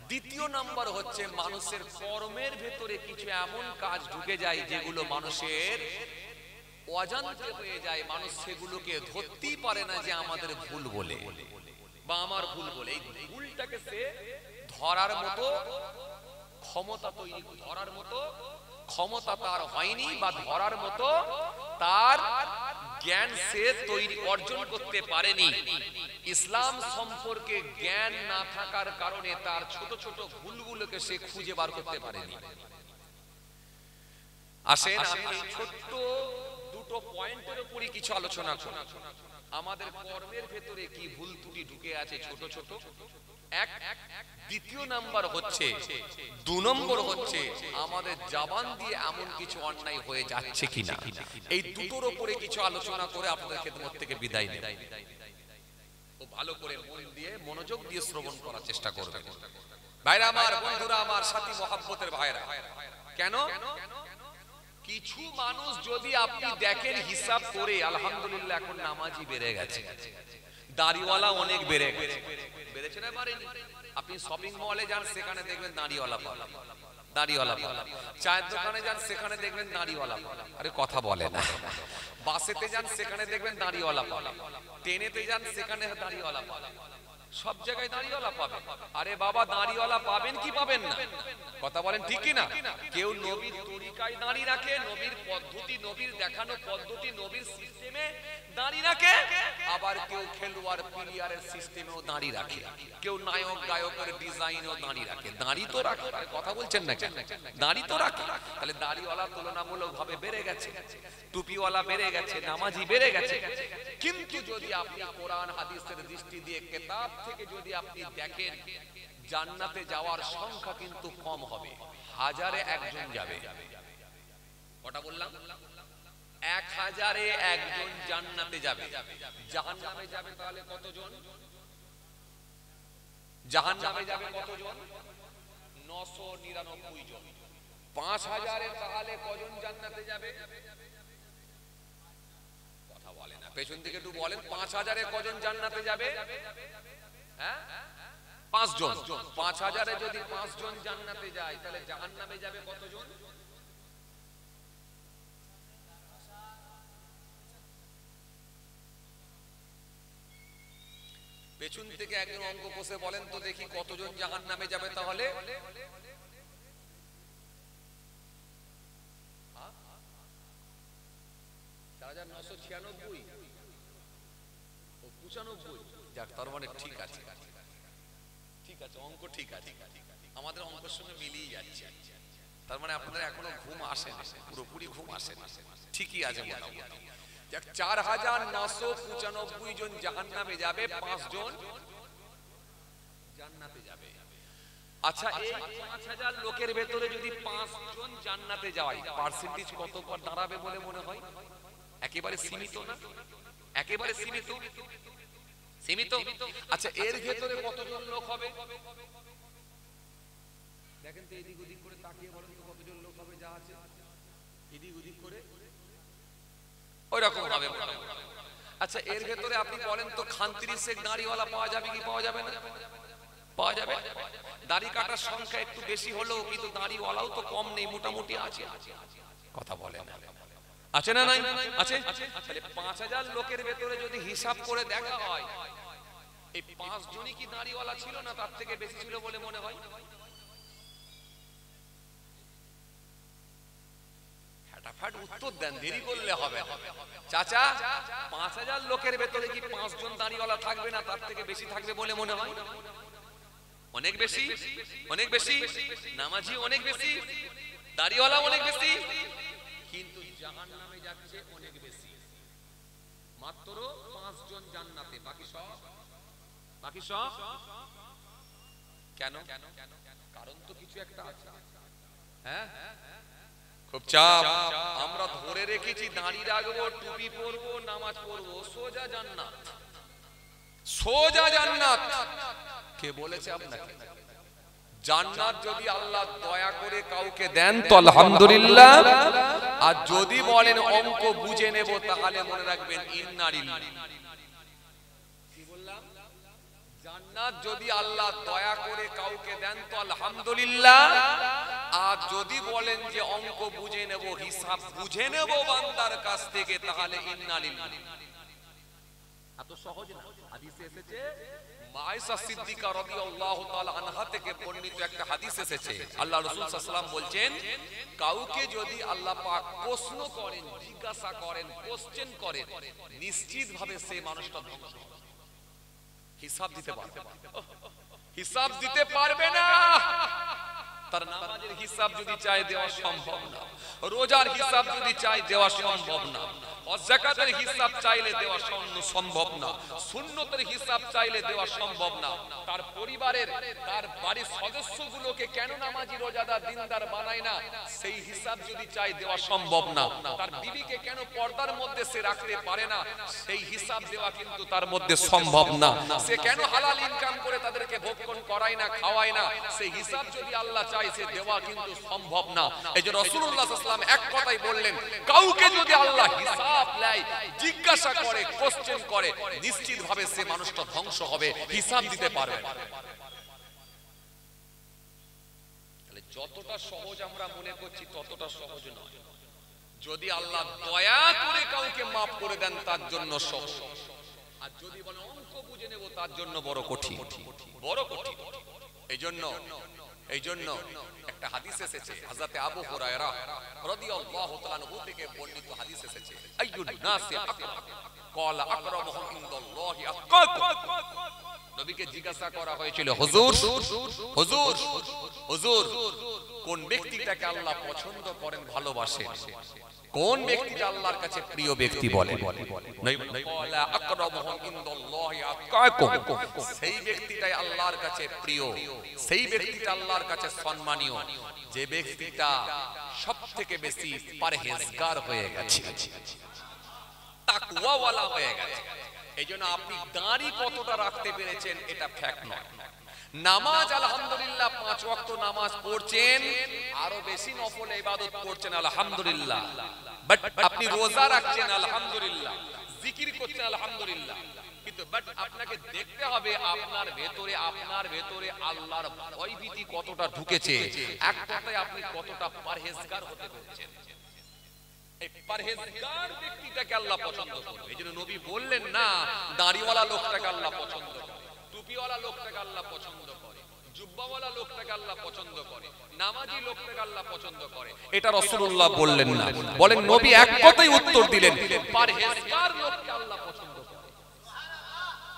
দ্বিতীয় নাম্বার হচ্ছে মানুষের কর্মের ভেতরে কিছু এমন কাজ ঢুকে যায় যেগুলো মানুষের অজান্তে হয়ে যায়, মানুষ সেগুলোকে ধরতেই পারে না যে আমাদের ভুল বলে বা আমার ভুল বলে। এই ভুলটাকে সে ধরার মতো ক্ষমতা তৈরি, ধরার মতো ক্ষমতা তার হয়নি, বা ধরার মতো তার জ্ঞান সে তৈরি অর্জন করতে পারেনি। ইসলাম সম্পর্কে জ্ঞান না থাকার কারণে তার ছোট ছোট ভুলগুলোকে সে খুঁজে বার করতে পারেনি। আসেন আমি ছোট্ট দুটো পয়েন্টের উপরই কিছু আলোচনা করি। আমাদের কর্মের ভেতরে কি ভুল ত্রুটি ঢুকে আছে ছোট ছোট, এক। দ্বিতীয় নাম্বার হচ্ছে, 2 নম্বর হচ্ছে আমাদের জবান দিয়ে এমন কিছু অন্যায় হয়ে যাচ্ছে কিনা। এই দুটোর উপরে কিছু আলোচনা করে আপনাদের খেদমত থেকে বিদায় নেব। ও ভালো করে মন দিয়ে মনোযোগ দিয়ে শ্রবণ করার চেষ্টা করবেন। ভাইরা আমার, বন্ধুরা আমার, সাথী মহব্বতের ভাইরা, কেন কিছু মানুষ যদি আপনি দেখেন হিসাব করে, আলহামদুলিল্লাহ এখন নামাজি বেড়ে গেছে, দাড়িওয়ালা অনেক বেড়ে গেছে, বেড়েছে না বাড়েনি? আপনি শপিং মলে যান, সেখানে দেখবেন দাড়িওয়ালা পালা, দাড়িওয়ালা পালা। চায়ের দোকানে যান, সেখানে দেখবেন দাড়িওয়ালা পালা। আরে কথা বলে না। বাসেতে যান, সেখানে দেখবেন দাড়িওয়ালা পালা। ট্রেনেতে যান, সেখানে দাড়িওয়ালা পালা। সব জায়গায় দাড়িওয়ালা পাবেন। আরে বাবা, দাড়িওয়ালা পাবেন কি পাবেন না? কথা বলেন ঠিক কি না? কেউ নবীর তরিকায় দাঁড়িয়ে রাখে, নবীর পদ্ধতি, নবীর দেখানো পদ্ধতি, নবীর সিস্টেমে দাঁড়িয়ে রাখে, আবার কেউ খেলোয়াড় প্লেয়ারের সিস্টেমেও দাঁড়িয়ে রাখে, কেউ নায়ক গায়কের ডিজাইনেও দাঁড়িয়ে রাখে। দাঁড়ি তো রাখে, কথা বলছেন না কেন? দাঁড়ি তো রাখে। তাহলে দাড়িওয়ালা তুলনামূলকভাবে বেড়ে গেছে, টুপিওয়ালা বেড়ে গেছে, নামাজি বেড়ে গেছে। কিন্তু যদি আপনি কোরআন হাদিসের দৃষ্টি দিয়ে, কিতাব থেকে যদি আপনি দেখেন, জান্নাতে যাওয়ার সংখ্যা কিন্তু কম হবে, 1000-এ 1 জন যাবে। কটা বললাম? 1000-এ 1 জন জান্নাতে যাবে। জাহান্নামে যাবে তাহলে কতজন? জাহান্নামে যাবে কতজন? 999 জন। 5000-এ তাহলে কজন জান্নাতে যাবে? কথা বলে না, পেছন থেকে একটু বলেন। 5000-এ কজন জান্নাতে যাবে? হ্যাঁ, 5 জন। 5000-এ যদি 5 জন জান্নাতে যায়, তাহলে জাহান্নামে যাবে কতজন? পেছন থেকে একজন অঙ্ক কষে বলেন তো দেখি, কতজন জাহান্নামে যাবে তাহলে? 4996 ও 95। যাক, তার মানে ঠিক আছে, ঠিক আছে, অঙ্ক ঠিক আছে, আমাদের অঙ্কের সঙ্গে মিলিয়ে যাচ্ছে। তার মানে আপনাদের এখনো ঘুম আসে না, পুরোপুরি ঘুম আসে না, ঠিকই আছে মোটামুটি। যাক, 4995 জন জাহান্নামে যাবে, 5 জন জান্নাতে যাবে। আচ্ছা, এই 5000 লোকের ভেতরে যদি 5 জন জান্নাতে যায়, পার্সেন্টেজ কত দাঁড়াবে বলে মনে হয়? একেবারে সীমিত না? একেবারে সীমিত, সীমিত। আচ্ছা, এর ভেতরে কতজন লোক হবে দেখেন তো, এদিক ওদিক করে তাকিয়ে বলেন তো কতজন লোক হবে যা আছে, এদিক ওদিক করে ওই রকম হবে। আচ্ছা, এর ভেতরে আপনি বলেন তো, খানত্রিশ শেখ দাড়িওয়ালা পাওয়া যাবে কি পাওয়া যাবে না? পাওয়া যাবে। দাড়ি কাটার সংখ্যা একটু বেশি হলেও কিন্তু দাড়িওয়ালাও তো কম নেই, মোটামুটি আছে। কথা বলে না, আছে না? নাই আছে। তাহলে 5000 লোকের ভেতরে যদি হিসাব করে দেখা হয়, এই 5 জনই কি দাড়িওয়ালা ছিল না তার থেকে বেশি ছিল বলে মনে হয়? ফটাফট উত্তর দেন, দেরি করলে হবে। চাচা, 5000 লোকের ভেতরে কি 5 জন দাড়িওয়ালা থাকবে না তার থেকে বেশি থাকবে বলে মনে হয়? অনেক বেশি, অনেক বেশি। নামাজি অনেক বেশি, দাড়িওয়ালা অনেক বেশি, কিন্তু জাহান্নামে যাচ্ছে অনেক বেশি। মাত্র 5 জন জান্নাতে, বাকি সব কেন? কারণ তো কিছু একটা আছে। হ্যাঁ, খুব চাপ। আমরা ধরে রেখেছি দাড়ি রাখবো, টুপি পরবো, নামাজ পড়বো, সোজা জান্নাত, সোজা জান্নাত। কে বলেছে আপনাকে? জান্নাত যদি আল্লাহ দয়া করে কাউকে দেন তো আলহামদুলিল্লাহ, আর যদি বলেন অঙ্ক বুঝে নেব, তাহলে মনে রাখবেন ইন্না লিল্লাহি। কি বললাম? জান্নাত যদি আল্লাহ দয়া করে কাউকে দেন তো আলহামদুলিল্লাহ, আর যদি বলেন যে অঙ্ক বুঝে নেব, হিসাব বুঝে নেব বান্দার কাছ থেকে, তাহলে ইন্না লিল্লাহি। এত সহজ না। হাদিসে এসেছে মায়েশা সিদ্দিকা রাদিয়াল্লাহু তাআলা আনহা থেকে বর্ণিত একটা হাদিস এসেছে, আল্লাহ রাসূল সাল্লাল্লাহু আলাইহি ওয়াসাল্লাম বলছেন, কাউকে যদি আল্লাহ পাক প্রশ্ন করেন, জিজ্ঞাসা করেন, কোশ্চেন করেন, নিশ্চিতভাবে সেই মানুষটা ধ্বংস হবে। হিসাব দিতে পারবে না, হিসাব দিতে পারবে না। তার নামাজের হিসাব যদি চাই দেওয়া সম্ভব না, রোজার হিসাব যদি চাই দেওয়া সম্ভব না, যাকাতের হিসাব চাইলে দেওয়া সম্ভব না, সুন্নতের হিসাব চাইলে দেওয়া সম্ভব না। তার পরিবারের, তার বাড়ির সদস্যগুলোকে কেন নামাজি রোজাদার দিনদার বানায় না, সেই হিসাব যদি চাই দেওয়া সম্ভব না। তার বিবিকে কেন পর্দার মধ্যে সে রাখতে পারে না, সেই হিসাব দেওয়া কিন্তু তার মধ্যে সম্ভব না। সে কেন হালাল ইনকাম করে তাদেরকে ভোজন করায় না, খাওয়ায় না, সেই হিসাব যদি আল্লাহ চায় সে দেওয়া কিন্তু সম্ভব না। এই যে রাসূলুল্লাহ সাল্লাল্লাহু আলাইহি ওয়াসাল্লাম এক কথাই বললেন, কাউকে যদি আল্লাহ হিসাব নেয়, জিজ্ঞাসা করে, কোশ্চেন করে, নিশ্চিতভাবে সে মানুষটা ধ্বংস হবে, হিসাব দিতে পারবে না। তাহলে যতটা সহজ আমরা মনে করছি ততটা সহজ নয়। যদি আল্লাহ দয়া করে কাউকে মাফ করে দেন তার জন্য সহজ, আর যদি বলে অঙ্ক বুঝে নেব তার জন্য বড় কঠিন, বড় কঠিন। এই জন্য একটা হাদিস এসেছে, হযরত আবু হুরায়রা রাদিয়াল্লাহু তাআলা আনহু থেকে বর্ণিত হাদিস এসেছে, আইয়ুন নাসি আকরাম ক্বালা আকরামুহুম ইনদাল্লাহি আতকাকুম। নবীকে জিজ্ঞাসা করা হয়েছিল, হুজুর হুজুর হুজুর কোন ব্যক্তিটাকে আল্লাহ পছন্দ করেন, ভালোবাসেন, কোন ব্যক্তিটা আল্লাহর কাছে প্রিয় ব্যক্তি বলেন? ক্বালা আকরামুহুম ইনদাল্লাহি আতকাকুম। সেই ব্যক্তিটাই আল্লাহর কাছে প্রিয়, সেই ব্যক্তিটা আল্লাহর কাছে সম্মানীয়, যে ব্যক্তিটা সবথেকে বেশি পরহেজগার হয়ে গেছে, তাকওয়াওয়ালা হয়ে গেছে। এইজন্য আপনি দাঁড়ি কতটা রাখতে পেরেছেন এটা ফ্যাক্ট নয়। নামাজ আলহামদুলিল্লাহ 5 ওয়াক্ত নামাজ পড়ছেন, আরো বেশি নফল ইবাদত করছেন আলহামদুলিল্লাহ, বাট আপনি রোজা রাখছেন আলহামদুলিল্লাহ, জিকির করছেন আলহামদুলিল্লাহ, কিন্তু বাট আপনাকে দেখতে হবে আপনার ভেতরে আল্লাহর ভয়ভীতি কতটা ঢুকেছে, এক কথায় আপনি কতটা পরহেজগার হতে পেরেছেন। এই পরহেজগার ব্যক্তিটাকে আল্লাহ পছন্দ করে। এইজন্য নবী বললেন না দাড়িওয়ালা লোকটাকে আল্লাহ পছন্দ করে, টুপিওয়ালা লোকটাকে আল্লাহ পছন্দ করে, জুব্বাওয়ালা লোকটাকে আল্লাহ পছন্দ করে, নামাজি লোকটাকে আল্লাহ পছন্দ করে, এটা রাসূলুল্লাহ বললেন না। বলেন নবী এক কথাই উত্তর দিলেন, পরহেজগার লোককে আল্লাহ পছন্দ করে।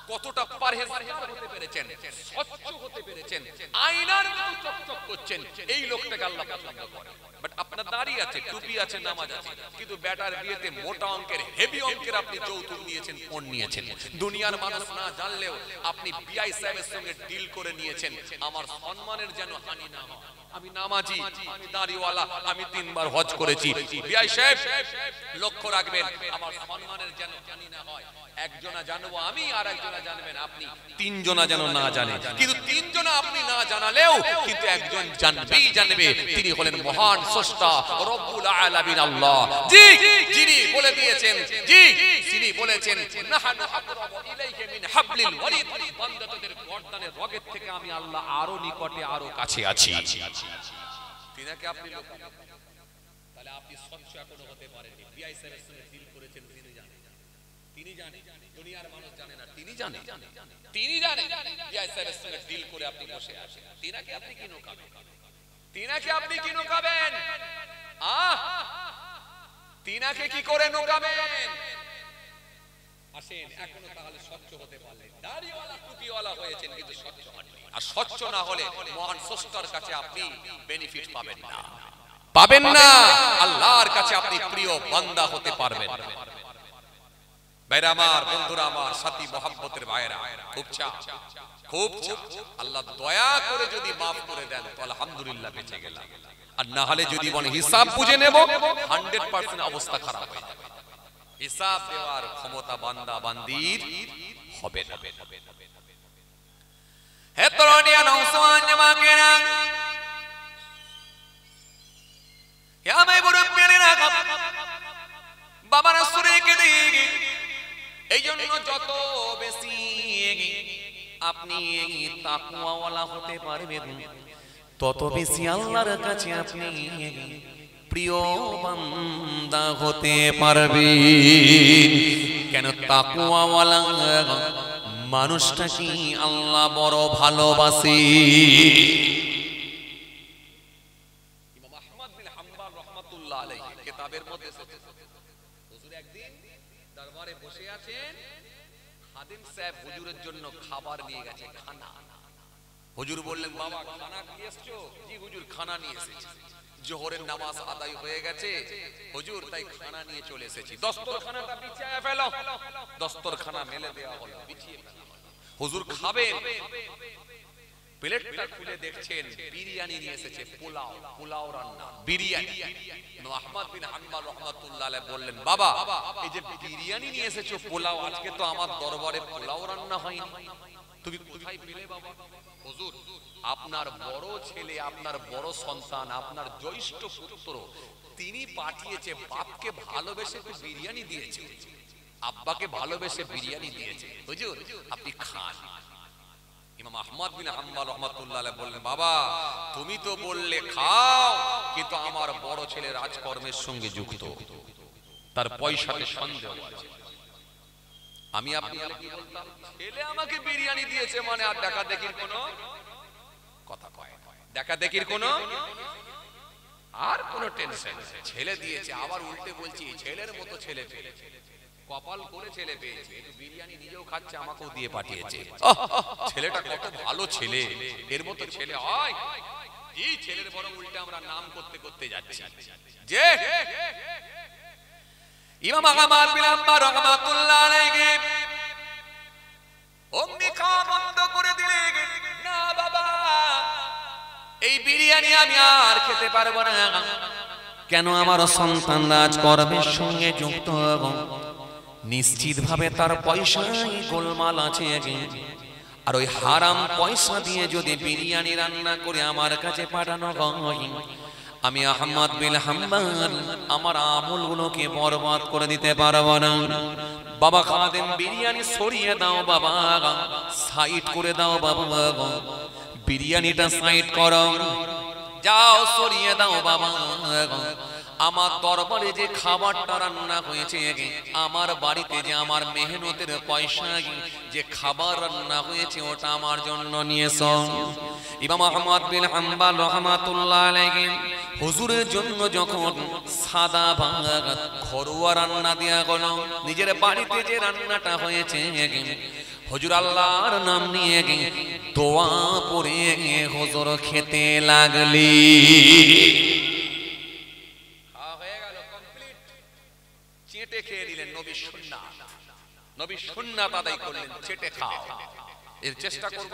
কতটা পরহেজগার হতে পেরেছেন, স্বচ্ছ হতে পেরেছেন, আয়নার মতো চকচক করছেন, এই লোকটাকে আল্লাহ পছন্দ করে। বাট আপনার দাড়ি আছে, টুপি আছে, নামাজ আছে, কিন্তু বেটার বিয়েতে মোটা অঙ্কের, হেভি অঙ্কের আপনি যৌতুক নিয়েছেন, পণ নিয়েছেন, দুনিয়ার মানুষ না জানলেও আপনি বিআই সাহেবের সঙ্গে ডিল করে নিয়েছেন, আমার সম্মানের যেন হানি না হয়। আমি নামাজি, আমি দাড়িওয়ালা, আমি 3 বার হজ করেছি, বিআই সাহেব লক্ষ্য রাখবেন আমার সম্মানের যেন হানি না হয়। একজনা জানবো আমি, আর একজনা জানবেন আপনি, 3 জনা যেন না জানে। কিন্তু 3 জনা আপনি না জানালেও কিন্তু একজন জানবেই জানবে, তিনি হলেন মহান স্রষ্টা রব্বুল আলামিন আল্লাহ। জি, যিনি বলে দিয়েছেন, জি যিনি বলেছেন নাহানু আকরাবু ইলাইহি মিন হাবলিল ওয়ারিদ, বান্দা তোদের গর্দানের রগের থেকে আমি আল্লাহ আরো নিকটে, আরো কাছে আছি। তিনাকে আপনি লোক, তাহলে আপনি স্বচ্ছ এখনো হতে পারেননি। বিআই সাহেবের সঙ্গে ডিল করেছেন, তিনি জানেন, দুনিয়ার মানুষ জানে না, তিনি জানেন, তিনি জানেন। বিআই সাহেবের সঙ্গে ডিল করে আপনি বসে আছেন, তিনাকে আপনি কি নোকাবেন, তিনাকে আপনি কি নোকাবেন, তিনাকে কি করে নোকাবেন? আসেন এখনো তাহলে স্বচ্ছ হতে পারলেন, দাড়িওয়ালা টুপিওয়ালা হয়েছেন কিন্তু স্বচ্ছ হননি। আর স্বচ্ছ না হলে মহান স্রষ্টার কাছে আপনি বেনিফিট পাবেন না, পাবেন না, আল্লাহর কাছে আপনি প্রিয় বান্দা হতে পারবেন না। ভাইরা আমার, বন্ধুরা আমার, সাথী মহব্বতের ভাইরা, খুব চাপ, খুব চাপ। আল্লাহ দয়া করে যদি মাফ করে দেন তো আলহামদুলিল্লাহ বেঁচে গেলাম, আর না হলে যদি বলে হিসাব বুঝে নেব 100% অবস্থা খারাপ হয়ে যাবে। হিসাব দেওয়ার ক্ষমতা বান্দা বান্দির হবে না। হে তরুণিয়া নওজওয়ান জামাকেরা, হে আমার মুরব্বিরা, বাবার সুরেকে দিকে, এই জন্য যত বেশি আপনি তাকওয়াওয়ালা হতে পারবেন তত বেশি আল্লাহর কাছে আপনি প্রিয় বান্দা হতে পারবেন। কেন তাকওয়াওয়ালা মানুষটাকে আল্লাহ বড় ভালোবাসে। ইমাম আহমদ বিন হাম্বল রাহমাতুল্লাহ আলাইহি কিতাবের মধ্যে এসেছে, হুজুর একদিন দরবারে বসে আছেন, খাদিম সাহেব হুজুরের জন্য খাবার নিয়ে গেছে, খানা। হুজুর বললেন, বাবা খানা নিয়ে এসেছো? জি হুজুর, খানা নিয়ে এসেছি। জোহরের নামাজ আদায় হয়ে গেছে হুজুর, তাই খানা নিয়ে চলে এসেছি। দস্তরখানাটা বিছিয়ে ফেলো। দস্তরখানা মেলে দেওয়া হলো, বিছিয়ে ফেলা হলো। হুজুর খাবেন, প্লেটটা খুলে দেখছেন বিরিয়ানি নিয়ে এসেছে, পোলাও, পোলাও রান্না, বিরিয়ানি। আহমদ বিন হাম্বল রাহমাতুল্লাহ আলাইহি বললেন, বাবা এই যে বিরিয়ানি নিয়ে এসেছো, পোলাও, আজকে তো আমার দরবারে পোলাও রান্না হয়নি, তুমি কোথায় পেলে বাবা? হুজুর, আপনার বড় ছেলে, আপনার বড় সন্তান, আপনার জ্যৈষ্ঠ পুত্র, তিনি পাঠিয়েছে, বাপকে ভালোবেসে বিরিয়ানি দিয়েছে, আব্বাকে ভালোবেসে বিরিয়ানি দিয়েছে, হুজুর আপনি খান। ইমাম আহমদ বিন হাম্বল রাহমাতুল্লাহ আলাইহি বললেন, বাবা তুমি তো বললে খাও, কিন্তু আমার বড় ছেলে রাজকর্মের সঙ্গে যুক্ত, তার পয়সাতে সন্দেহ আছে। আমি আপনাকে কি বলতাম, ছেলে আমাকে বিরিয়ানি দিয়েছে মানে আর দেখা দেখির কোনো কথা কয়, দেখা দেখির কোনো আর কোনো টেনশন, ছেলে দিয়েছে। আবার উল্টে বলছি, ছেলের মতো ছেলে পেয়েছে, কপাল করে ছেলে পেয়েছে, একটু বিরিয়ানি নিজেও খাচ্ছে, আমাকেও দিয়ে পাঠিয়েছে। ছেলেটা কত ভালো ছেলে, এর মতো ছেলে হয়? এই ছেলের বড় উল্টে আমরা নাম করতে করতে যাচ্ছি। যে ইমাম আহমদ বিন হাম্বল রাহমাতুল্লাহ আলাইহি অমনি খাওয়া বন্ধ করে দিলেন। না বাবা, এই বিরিয়ানি আমি আর খেতে পারবো না। কেন? আমার সন্তান রাজকর্মের সঙ্গে যুক্ত, নিশ্চিত ভাবে তার পয়সায় গোলমাল আছে, আর ওই হারাম পয়সা দিয়ে যদি বিরিয়ানি রান্না করে আমার কাছে পাঠানো হয়, আমি আহমদ বিন হাম্বল আমার আমলগুলোকে বরবাদ করে দিতে পারবো না। বাবা খাদেম, বিরিয়ানি সরিয়ে দাও বাবা, সাইড করে দাও বাবা, বিরিয়ানিটা সাইড করো, যাও সরিয়ে দাও বাবা। আমার দরবারে যে খাবারটা রান্না হয়েছে, আমার বাড়িতে যে আমার মেহনতের পয়সা যে খাবার রান্না হয়েছে, ওটা আমার জন্য নিয়ে এসো। ইমাম আহমদ বিন হাম্বল রাহমাতুল্লাহ আলাইহি হুজুরের জন্য যখন সাদা ভাত ঘরোয়া রান্না দেয়া হলো, নিজের বাড়িতে যে রান্নাটা হয়েছে, হুজুর আল্লাহর নাম নিয়ে দোয়া পড়ে হুজুর খেতে লাগলি। চেটে খেয়ে নিলেন, নবীর সুন্নাত, নবীর সুন্নাত আদায় করলেন, চেটে খাও। এর চেষ্টা করব।